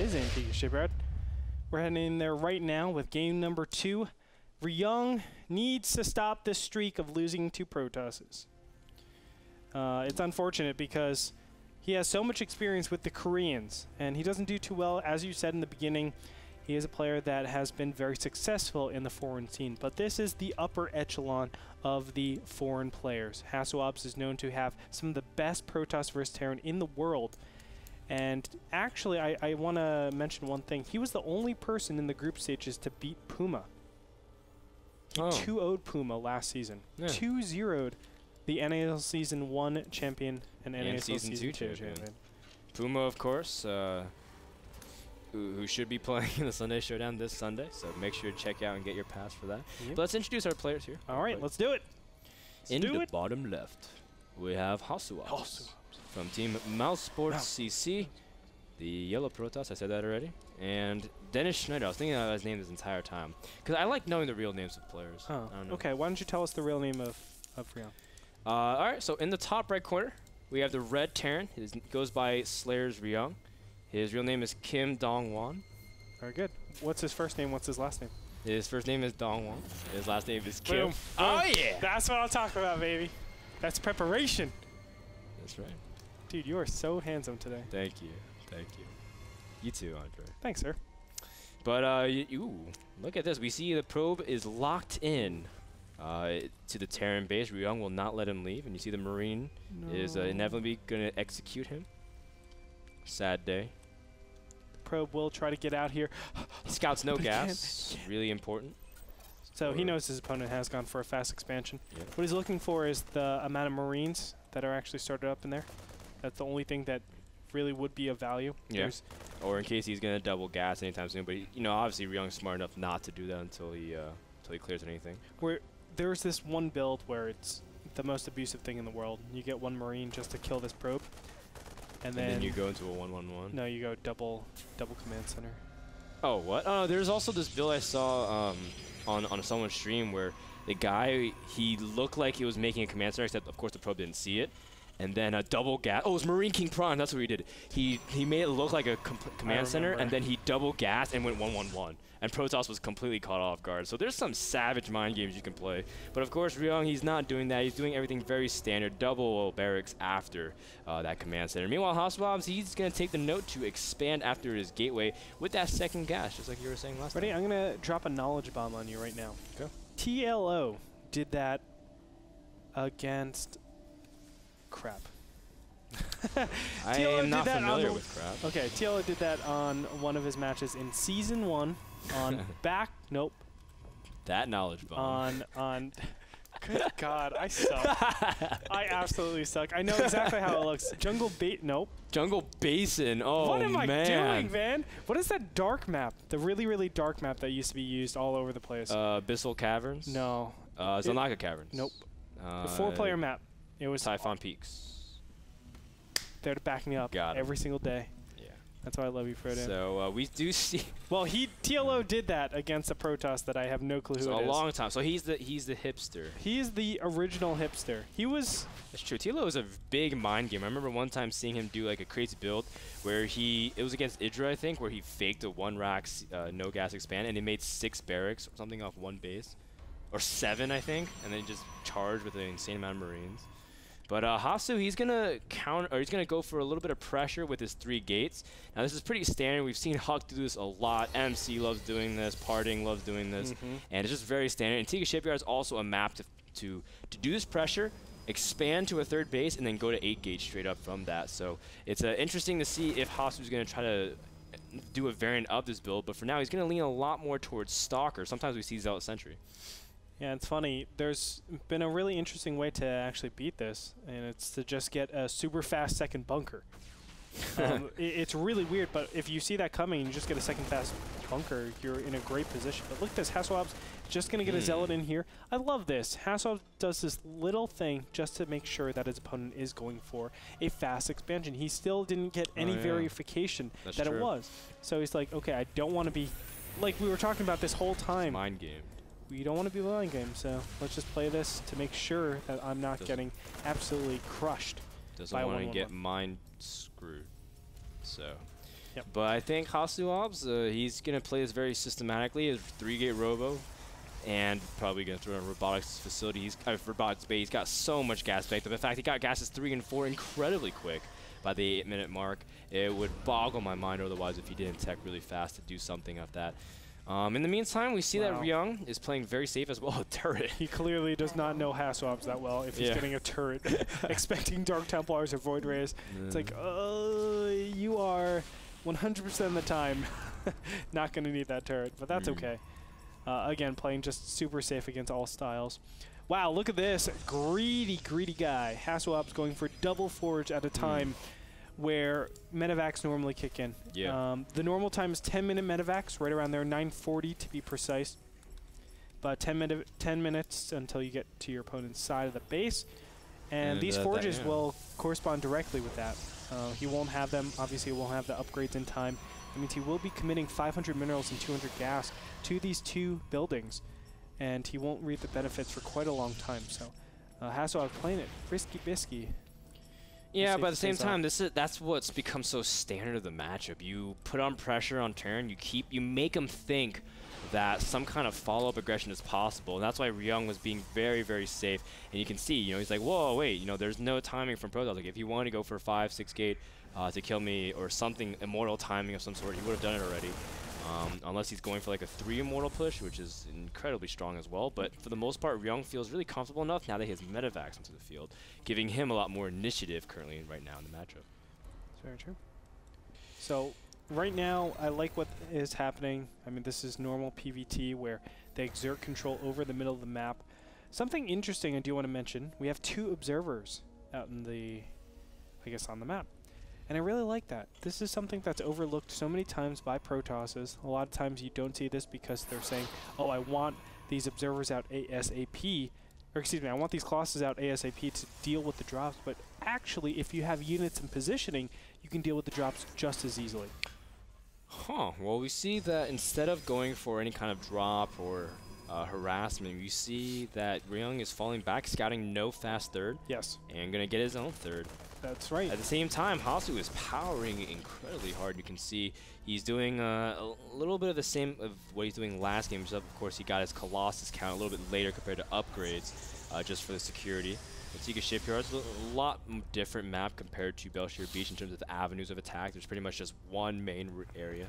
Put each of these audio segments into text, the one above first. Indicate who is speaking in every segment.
Speaker 1: is Antiga Shipyard. We're heading in there right now with game number 2. Ryung needs to stop this streak of losing to Protosses. It's unfortunate because he has so much experience with the Koreans, and he doesn't do too well. As you said in the beginning, he is a player that has been very successful in the foreign scene, but this is the upper echelon of the foreign players. Hasuobs is known to have some of the best Protoss versus Terran in the world. And actually, I want to mention one thing. He was the only person in the group stages to beat Puma. He 2-0'd Puma last season. 2-0'd the NASL Season 1 champion and NASL Season 2 champion.
Speaker 2: Puma, of course, who should be playing in the Sunday Showdown this Sunday, so make sure to check out and get your pass for that.
Speaker 1: Yep.
Speaker 2: But let's introduce our players here.
Speaker 1: All right, let's do it.
Speaker 2: In the bottom left, we have Hasuobs from Team mousesports CC, the yellow Protoss, I said that already, and Dennis Schneider. I was thinking about his name this entire time, because I like knowing the real names of players.
Speaker 1: Oh, okay, why don't you tell us the real name of Ryung?
Speaker 2: All right, so in the top right corner, we have the red Terran. He goes by Slayer's Ryung. His real name is Kim Dong-won.
Speaker 1: Very good. What's his first name? What's his last name?
Speaker 2: His first name is Dong-won. His last name is Kim.
Speaker 1: Boom.
Speaker 2: Oh, yeah!
Speaker 1: That's what I'm talking about, baby. That's preparation.
Speaker 2: That's right.
Speaker 1: Dude, you are so handsome today.
Speaker 2: Thank you. Thank you. You too, Andre.
Speaker 1: Thanks, sir.
Speaker 2: But, look at this. We see the probe is locked in to the Terran base. Ryung will not let him leave. And you see the Marine is inevitably going to execute him. Sad day.
Speaker 1: The probe will try to get out here.
Speaker 2: He scouts no gas. Really important.
Speaker 1: So he knows his opponent has gone for a fast expansion.
Speaker 2: Yep.
Speaker 1: What he's looking for is the amount of Marines that are actually started up in there. That's the only thing that really would be of value.
Speaker 2: Yeah. Or in case he's going to double gas anytime soon. But, you know, obviously Ryung's smart enough not to do that until he clears anything.
Speaker 1: Where there's this one build where it's the most abusive thing in the world. You get one Marine just to kill this probe. And then
Speaker 2: you go into a 1-1-1.
Speaker 1: No, you go double command center.
Speaker 2: Oh, what? Oh, there's also this build I saw on someone's stream where the guy, he looked like he was making a command center, except of course the probe didn't see it. And then a double gas. Oh, it was Marine King Prime. That's what he did. He made it look like a command center, and then he double gassed and went 1-1-1. And Protoss was completely caught off guard. So there's some savage mind games you can play. But of course, Ryung, he's not doing that. He's doing everything very standard. Double barracks after that command center. Meanwhile, Hasuobs, he's going to take the note to expand after his gateway with that second gas, just like you were saying last time.
Speaker 1: Ready? I'm going to drop a knowledge bomb on you right now.
Speaker 2: Go.
Speaker 1: TLO did that against... crap.
Speaker 2: I am not familiar with crap.
Speaker 1: Okay, TLO did that on one of his matches in Season 1 on
Speaker 2: that knowledge bomb.
Speaker 1: On good God, I suck. I absolutely suck. I know exactly how it looks. Jungle
Speaker 2: Basin. Oh,
Speaker 1: what am I doing, man? What is that dark map? The really, really dark map that used to be used all over the place.
Speaker 2: Abyssal Caverns?
Speaker 1: No.
Speaker 2: Zelnaga Caverns?
Speaker 1: Nope. The 4-player map. It was
Speaker 2: Typhon Peaks.
Speaker 1: There to back me up every single day. Yeah. That's why I love you, Frodo.
Speaker 2: So we do see.
Speaker 1: Well, TLO did that against a Protoss that I have no clue who it is.
Speaker 2: A long time. So he's the hipster.
Speaker 1: He is the original hipster. He was.
Speaker 2: That's true. TLO is a big mind game. I remember one time seeing him do like a crazy build where it was against Idra, I think, where he faked a 1-rack no gas expand and he made 6 barracks or something off one base, or 7, I think, and then he just charged with an insane amount of Marines. But Hasu, he's gonna go for a little bit of pressure with his 3 gates. Now this is pretty standard. We've seen Huck do this a lot. MC loves doing this. Parting loves doing this, and it's just very standard. Antiga Shipyard is also a map to do this pressure, expand to a 3rd base, and then go to 8 gauge straight up from that. So it's interesting to see if Hasu's gonna try to do a variant of this build. But for now, he's gonna lean a lot more towards Stalker. Sometimes we see Zealot Sentry.
Speaker 1: Yeah, it's funny. There's been a really interesting way to actually beat this, and it's to just get a super fast second bunker. It's really weird, but if you see that coming and you just get a second fast bunker, you're in a great position. But look at this. Hasuobs just going to get a Zealot in here. I love this. Hasuobs does this little thing just to make sure that his opponent is going for a fast expansion. He still didn't get any verification that it was. So he's like, okay, I don't want to be, like we were talking about this whole time.
Speaker 2: It's mind game.
Speaker 1: We don't want to be mind game, so let's just play this to make sure that I'm not getting absolutely crushed.
Speaker 2: Doesn't want to get mind screwed. So
Speaker 1: Yep.
Speaker 2: But I think Hasuobs, he's going to play this very systematically. His 3-gate robo, and probably going to throw a robotics facility. Robotics bay. He's got so much gas backed up. In fact, he got gases 3 and 4 incredibly quick by the 8-minute mark. It would boggle my mind otherwise if he didn't tech really fast to do something of that. In the meantime, we see that Ryung is playing very safe as well with turret.
Speaker 1: He clearly does not know Hasuobs that well if he's getting a turret, expecting Dark Templars or Void Rays. It's like, you are 100% of the time not going to need that turret, but that's okay. Again, playing just super safe against all styles. Wow, look at this. Greedy, greedy guy. Hasuobs going for double forge at a time where medevacs normally kick in. The normal time is 10-minute medevacs, right around there, 9:40 to be precise. But 10 minutes until you get to your opponent's side of the base. And these forges will correspond directly with that. He won't have them. Obviously, he won't have the upgrades in time. That means he will be committing 500 minerals and 200 gas to these 2 buildings. And he won't reap the benefits for quite a long time. So Hasuobs playing it frisky bisky.
Speaker 2: Yeah, but at the same time, that's what's become so standard of the matchup. You put on pressure on turn, you make him think that some kind of follow-up aggression is possible, and that's why Ryung was being very, very safe. And you can see, he's like, whoa, wait, there's no timing from Protoss. Like, if he wanted to go for 5-6 gate to kill me or something, immortal timing of some sort, he would have done it already. Unless he's going for like a 3 immortal push, which is incredibly strong as well. But for the most part, Ryung feels really comfortable enough now that he has medevacs into the field, giving him a lot more initiative currently right now in the matchup.
Speaker 1: That's very true. So right now, I like what is happening. I mean, this is normal PvT where they exert control over the middle of the map. Something interesting I do want to mention, we have 2 observers out in the, on the map. And I really like that. This is something that's overlooked so many times by Protosses. A lot of times you don't see this because they're saying, oh, I want these observers out ASAP. Or excuse me, I want these Colossus out ASAP to deal with the drops. But actually, if you have units in positioning, you can deal with the drops just as easily.
Speaker 2: Huh. Well, we see that instead of going for any kind of drop or harassment, you see that Ryung is falling back, scouting no fast third.
Speaker 1: Yes. And
Speaker 2: going to get his own third.
Speaker 1: That's right.
Speaker 2: At the same time, Hasu is powering incredibly hard. You can see he's doing a little bit of the same of what he's doing last game. Of course, he got his Colossus count a little bit later compared to upgrades, just for the security. Antiga Shipyard is a lot different map compared to Belshire Beach in terms of the avenues of attack. There's pretty much just one main area.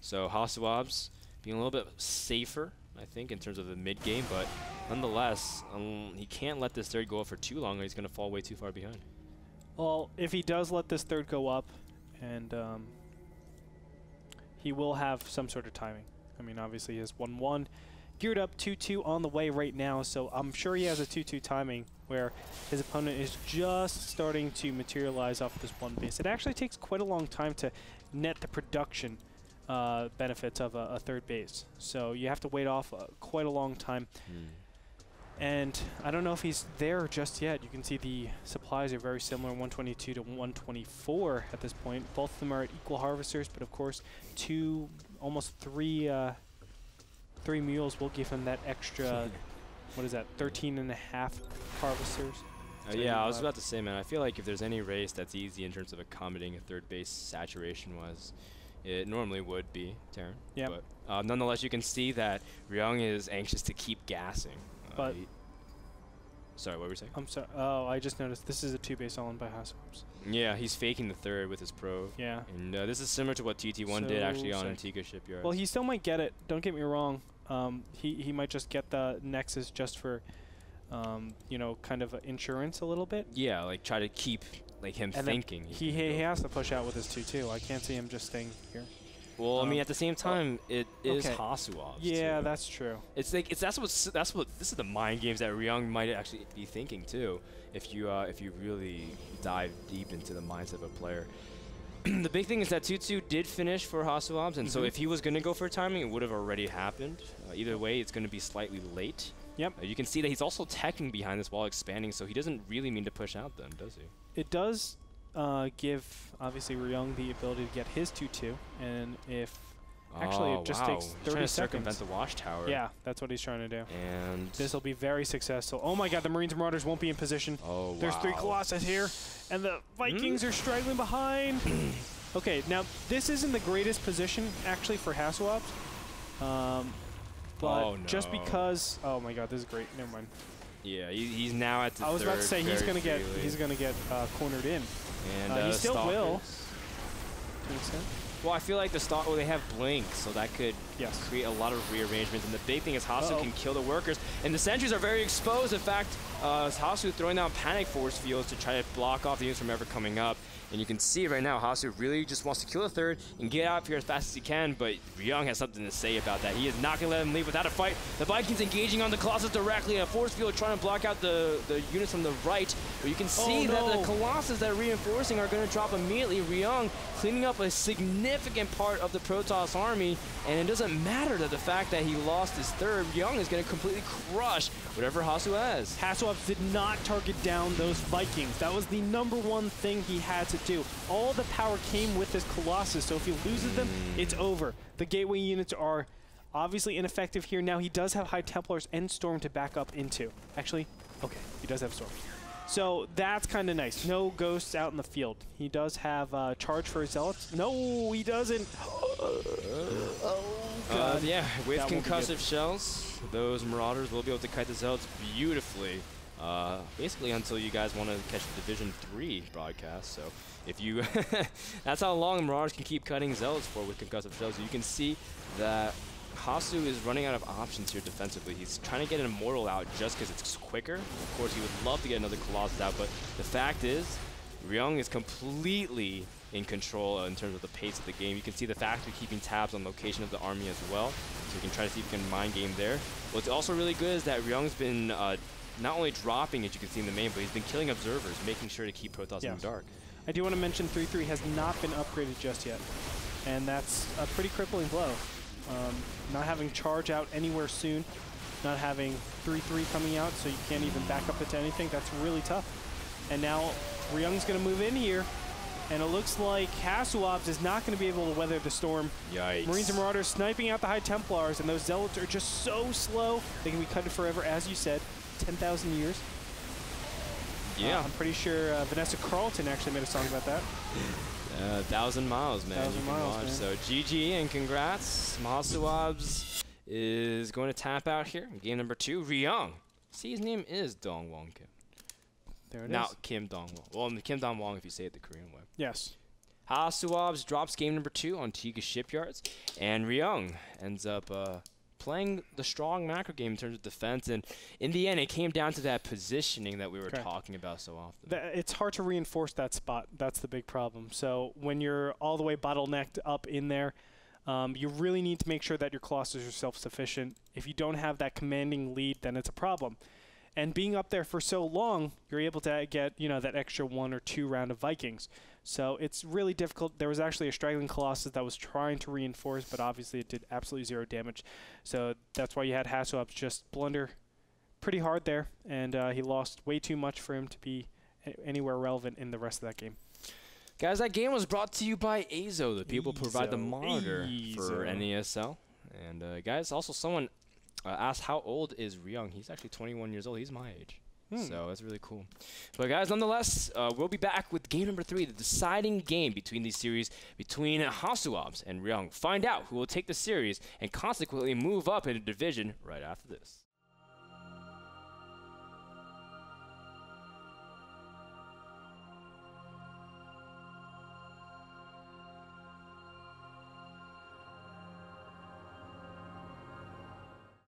Speaker 2: So Hasuobs being a little bit safer, I think, in terms of the mid game, but nonetheless, he can't let this third go up for too long or he's going to fall way too far behind.
Speaker 1: Well, if he does let this third go up, and he will have some sort of timing. I mean, obviously he has 1-1, geared up 2-2 on the way right now, so I'm sure he has a 2-2 timing where his opponent is just starting to materialize off this one base. It actually takes quite a long time to net the production benefits of a third base, so you have to wait off quite a long time. And I don't know if he's there just yet. You can see the supplies are very similar, 122 to 124 at this point. Both of them are at equal harvesters, but of course, almost three mules will give him that extra, what is that, 13.5 harvesters.
Speaker 2: Yeah, I was about to say, man, I feel like if there's any race that's easy in terms of accommodating a third base saturation-wise, it normally would be Terran.
Speaker 1: Yeah.
Speaker 2: But nonetheless, you can see that Ryung is anxious to keep gassing.
Speaker 1: But
Speaker 2: sorry, what were you saying?
Speaker 1: I'm sorry. Oh, I just noticed this is a 2-base all-in by Hasuobs.
Speaker 2: Yeah, he's faking the third with his pro.
Speaker 1: Yeah.
Speaker 2: And this is similar to what TT1 did actually on Antiga Shipyard.
Speaker 1: Well, he still might get it. Don't get me wrong. He might just get the Nexus just for, kind of insurance a little bit.
Speaker 2: Yeah, like try to keep him
Speaker 1: and
Speaker 2: thinking.
Speaker 1: He has to push out with his 2-2. I can't see him just staying here.
Speaker 2: Well, I mean, at the same time, it is Hasuobs.
Speaker 1: Yeah, that's true.
Speaker 2: It's like that's what this is the mind games that Ryung might actually be thinking too. If you really dive deep into the mindset of a player. The big thing is that 2-2 did finish for Hasuobs, and so if he was going to go for timing, it would have already happened. Either way, it's going to be slightly late.
Speaker 1: Yep.
Speaker 2: You can see that he's also teching behind this wall, expanding, so he doesn't really mean to push out them, does he?
Speaker 1: It does give, obviously, Ryung the ability to get his 2-2, and if... Actually, it just takes 30
Speaker 2: he's trying to circumvent
Speaker 1: seconds.
Speaker 2: the watchtower.
Speaker 1: Yeah, that's what he's trying to do.
Speaker 2: And
Speaker 1: this will be very successful. Oh my god, the Marines and Marauders won't be in position.
Speaker 2: Oh,
Speaker 1: There's 3 Colossus here, and the Vikings are straggling behind. Okay, now this isn't the greatest position actually for Hasuobs. But just because, oh my God, this is great. Never mind.
Speaker 2: Yeah, he's now at the
Speaker 1: I was about to say he's gonna get cornered in.
Speaker 2: And
Speaker 1: he still
Speaker 2: Stalkers.
Speaker 1: will. To an extent.
Speaker 2: Well, I feel like the stock. Well, they have blink, so that could create a lot of rearrangements. And the big thing is Hasu can kill the workers, and the sentries are very exposed. In fact, Hasu throwing down panic force fields to try to block off the units from ever coming up. And you can see right now, Hasu really just wants to kill the third and get out of here as fast as he can, but Ryung has something to say about that. He is not going to let him leave without a fight. The Vikings engaging on the Colossus directly, a force field trying to block out the units from the right. But you can see that the Colossus that are reinforcing are going to drop immediately. Ryung cleaning up a significant part of the Protoss army, and it doesn't matter that the fact that he lost his third. Ryung is going to completely crush whatever Hasu has.
Speaker 1: Hasuobs did not target down those Vikings. That was the #1 thing he had to do. All the power came with this Colossus, so if he loses them, it's over. The gateway units are obviously ineffective here. Now he does have High Templars and Storm to back up into. Actually, okay, he does have Storm. So that's kind of nice. No ghosts out in the field. He does have charge for his Zealots. No, he doesn't.
Speaker 2: Yeah, with concussive shells, those Marauders will be able to kite the Zealots beautifully. Basically until you guys want to catch the Division 3 broadcast. So if you, that's how long Marauders can keep cutting Zealots for with concussive shells. You can see that Hasu is running out of options here defensively. He's trying to get an Immortal out just because it's quicker. Of course, he would love to get another Colossus out, but the fact is, Ryung is completely in control in terms of the pace of the game. You can see the factory keeping tabs on location of the army as well, so you can try to see if you can mind game there. What's also really good is that Ryung's been not only dropping, as you can see in the main, but he's been killing observers, making sure to keep Protoss in the dark.
Speaker 1: I do want to mention 3-3 has not been upgraded just yet, and that's a pretty crippling blow. Not having charge out anywhere soon, not having 3-3 coming out, so you can't even back up into anything. That's really tough. And now Ryung's going to move in here, and it looks like Hasuobs is not going to be able to weather the storm.
Speaker 2: Yikes.
Speaker 1: Marines and Marauders sniping out the High Templars, and those Zealots are just so slow. They can be cut forever, as you said, 10,000 years.
Speaker 2: Yeah.
Speaker 1: I'm pretty sure Vanessa Carlton actually made a song about that.
Speaker 2: 1,000 miles, man.
Speaker 1: 1,000 miles, man.
Speaker 2: So GG and congrats. Hasuobs is going to tap out here in game number 2. Ryung. See, his name is Dong Wong Kim.
Speaker 1: There it
Speaker 2: Not
Speaker 1: is.
Speaker 2: Kim Dong Wong. Well, Kim Dong Wong if you say it the Korean way.
Speaker 1: Yes.
Speaker 2: Hasuobs drops game number 2 on Antiga Shipyards, and Ryung ends up playing the strong macro game in terms of defense, and in the end, it came down to that positioning that we were talking about so often.
Speaker 1: It's hard to reinforce that spot. That's the big problem. So when you're all the way bottlenecked up in there, you really need to make sure that your Colossus are self-sufficient. If you don't have that commanding lead, then it's a problem. And being up there for so long, you're able to get, you know, that extra 1 or 2 round of Vikings. So it's really difficult. There was actually a straggling Colossus that was trying to reinforce, but obviously it did absolutely 0 damage. So that's why you had Hasuobs just blunder pretty hard there, and he lost way too much for him to be anywhere relevant in the rest of that game.
Speaker 2: Guys, that game was brought to you by Azo, the people who provide the monitor for NASL. And guys, also someone asked how old is Ryung. He's actually 21 years old. He's my age. So that's really cool. But guys, nonetheless, we'll be back with game number 3, the deciding game between these series, between Hasuobs and Ryung. Find out who will take the series and consequently move up in the division right after this.